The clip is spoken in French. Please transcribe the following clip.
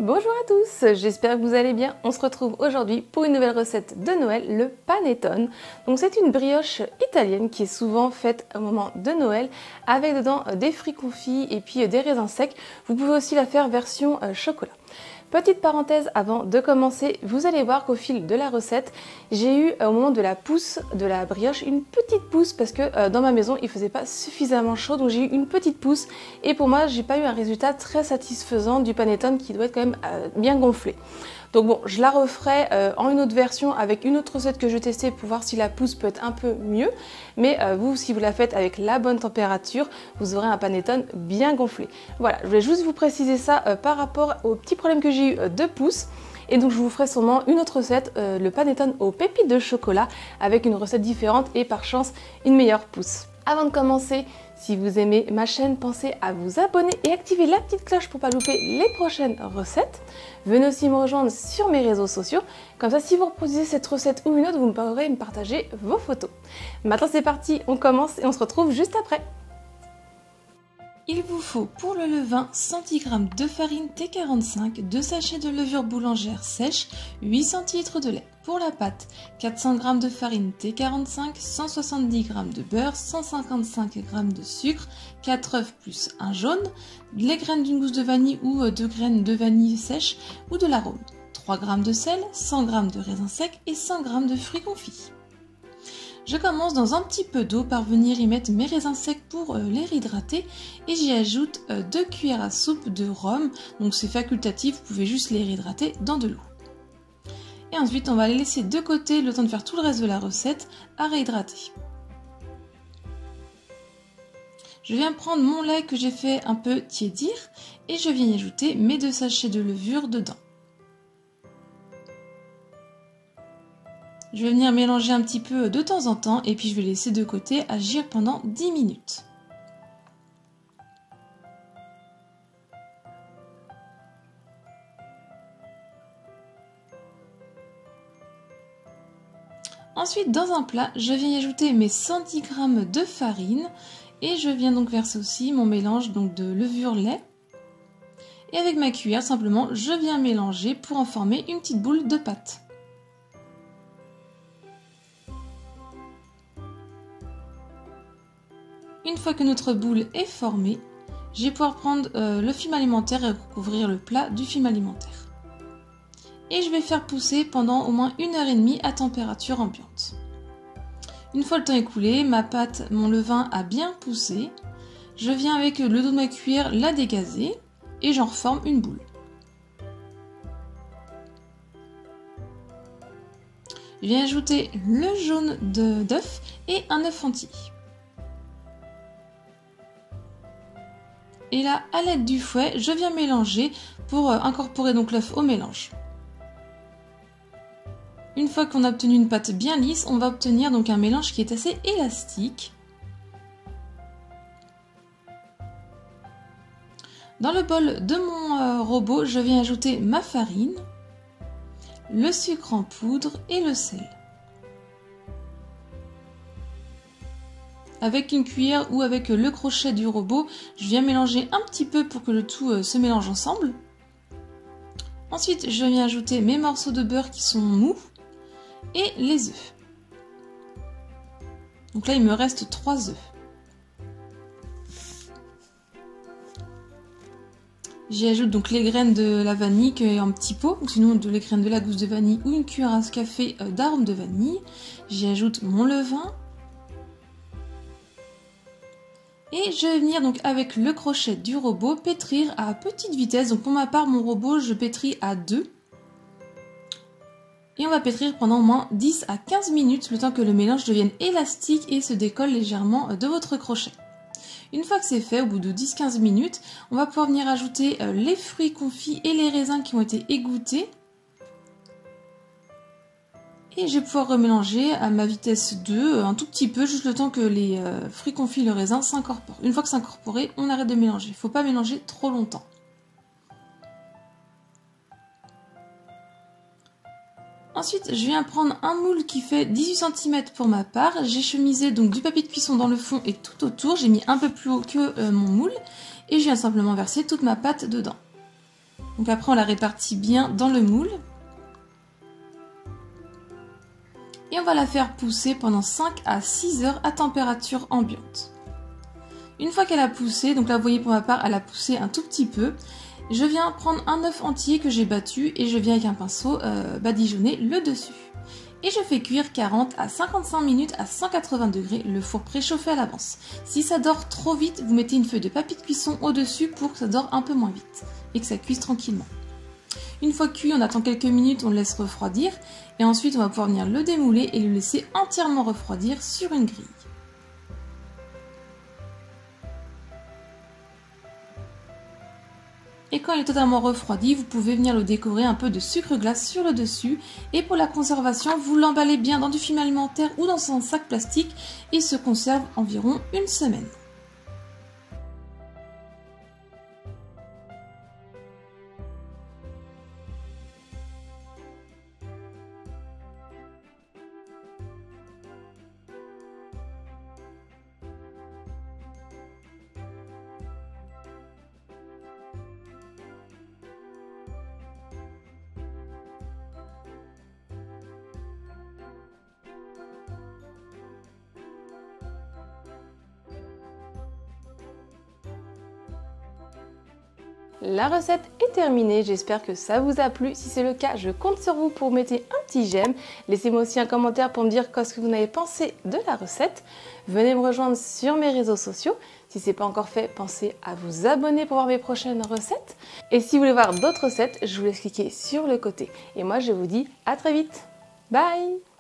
Bonjour à tous, j'espère que vous allez bien. On se retrouve aujourd'hui pour une nouvelle recette de Noël, le panettone. Donc c'est une brioche italienne qui est souvent faite au moment de Noël avec dedans des fruits confits et puis des raisins secs. Vous pouvez aussi la faire version chocolat. Petite parenthèse avant de commencer, vous allez voir qu'au fil de la recette, j'ai eu au moment de la pousse de la brioche une petite pousse parce que dans ma maison il faisait pas suffisamment chaud, donc j'ai eu une petite pousse et pour moi j'ai pas eu un résultat très satisfaisant du panettone qui doit être quand même bien gonflé. Donc bon, je la referai en une autre version avec une autre recette que je testais pour voir si la pousse peut être un peu mieux. Mais vous, si vous la faites avec la bonne température, vous aurez un panettone bien gonflé. Voilà, je voulais juste vous préciser ça par rapport au petit problème que j'ai eu de pousse. Et donc je vous ferai sûrement une autre recette, le panettone aux pépites de chocolat, avec une recette différente et par chance une meilleure pousse. Avant de commencer, si vous aimez ma chaîne, pensez à vous abonner et activer la petite cloche pour ne pas louper les prochaines recettes. Venez aussi me rejoindre sur mes réseaux sociaux, comme ça si vous reproduisez cette recette ou une autre, vous pourrez me partager vos photos. Maintenant c'est parti, on commence et on se retrouve juste après. Il vous faut pour le levain 110 g de farine T45, 2 sachets de levure boulangère sèche, 8 cl de lait. Pour la pâte, 400 g de farine T45, 170 g de beurre, 155 g de sucre, 4 œufs plus un jaune, les graines d'une gousse de vanille ou 2 graines de vanille sèche ou de l'arôme, 3 g de sel, 100 g de raisins secs et 100 g de fruits confits. Je commence dans un petit peu d'eau par venir y mettre mes raisins secs pour les réhydrater et j'y ajoute 2 cuillères à soupe de rhum, donc c'est facultatif, vous pouvez juste les réhydrater dans de l'eau. Et ensuite on va les laisser de côté le temps de faire tout le reste de la recette à réhydrater. Je viens prendre mon lait que j'ai fait un peu tiédir et je viens y ajouter mes 2 sachets de levure dedans. Je vais venir mélanger un petit peu de temps en temps et puis je vais laisser de côté agir pendant 10 minutes. Ensuite, dans un plat, je viens y ajouter mes 110 g de farine et je viens donc verser aussi mon mélange donc de levure lait. Et avec ma cuillère, simplement, je viens mélanger pour en former une petite boule de pâte. Une fois que notre boule est formée, je vais pouvoir prendre le film alimentaire et recouvrir le plat du film alimentaire. Et je vais faire pousser pendant au moins 1h30 à température ambiante. Une fois le temps écoulé, ma pâte, mon levain a bien poussé. Je viens avec le dos de ma cuillère la dégazer et j'en reforme une boule. Je viens ajouter le jaune d'œuf et un œuf entier. Et là, à l'aide du fouet, je viens mélanger pour incorporer donc l'œuf au mélange. Une fois qu'on a obtenu une pâte bien lisse, on va obtenir donc un mélange qui est assez élastique. Dans le bol de mon robot, je viens ajouter ma farine, le sucre en poudre et le sel. Avec une cuillère ou avec le crochet du robot, je viens mélanger un petit peu pour que le tout se mélange ensemble. Ensuite, je viens ajouter mes morceaux de beurre qui sont mous et les œufs. Donc là, il me reste 3 œufs. J'y ajoute donc les graines de la vanille qui est en petit pot, ou sinon les graines de la gousse de vanille ou une cuillère à café d'arôme de vanille. J'y ajoute mon levain. Et je vais venir donc avec le crochet du robot pétrir à petite vitesse. Donc pour ma part, mon robot, je pétris à 2. Et on va pétrir pendant au moins 10 à 15 minutes, le temps que le mélange devienne élastique et se décolle légèrement de votre crochet. Une fois que c'est fait, au bout de 10-15 minutes, on va pouvoir venir ajouter les fruits confits et les raisins qui ont été égouttés. Et je vais pouvoir remélanger à ma vitesse 2, un tout petit peu, juste le temps que les fruits confits et le raisin s'incorporent. Une fois que c'est incorporé, on arrête de mélanger. Il ne faut pas mélanger trop longtemps. Ensuite, je viens prendre un moule qui fait 18 cm pour ma part. J'ai chemisé donc du papier de cuisson dans le fond et tout autour. J'ai mis un peu plus haut que mon moule. Et je viens simplement verser toute ma pâte dedans. Donc après on la répartit bien dans le moule. Et on va la faire pousser pendant 5 à 6 heures à température ambiante. Une fois qu'elle a poussé, donc là vous voyez pour ma part elle a poussé un tout petit peu, je viens prendre un œuf entier que j'ai battu et je viens avec un pinceau badigeonner le dessus. Et je fais cuire 40 à 55 minutes à 180 degrés, le four préchauffé à l'avance. Si ça dort trop vite, vous mettez une feuille de papier de cuisson au-dessus pour que ça dort un peu moins vite et que ça cuise tranquillement. Une fois cuit, on attend quelques minutes, on le laisse refroidir et ensuite on va pouvoir venir le démouler et le laisser entièrement refroidir sur une grille. Et quand il est totalement refroidi, vous pouvez venir le décorer un peu de sucre glace sur le dessus. Et pour la conservation, vous l'emballez bien dans du film alimentaire ou dans un sac plastique et se conserve environ une semaine. La recette est terminée, j'espère que ça vous a plu. Si c'est le cas, je compte sur vous pour mettre un petit j'aime. Laissez-moi aussi un commentaire pour me dire ce que vous en avez pensé de la recette. Venez me rejoindre sur mes réseaux sociaux. Si ce n'est pas encore fait, pensez à vous abonner pour voir mes prochaines recettes. Et si vous voulez voir d'autres recettes, je vous laisse cliquer sur le côté. Et moi, je vous dis à très vite. Bye!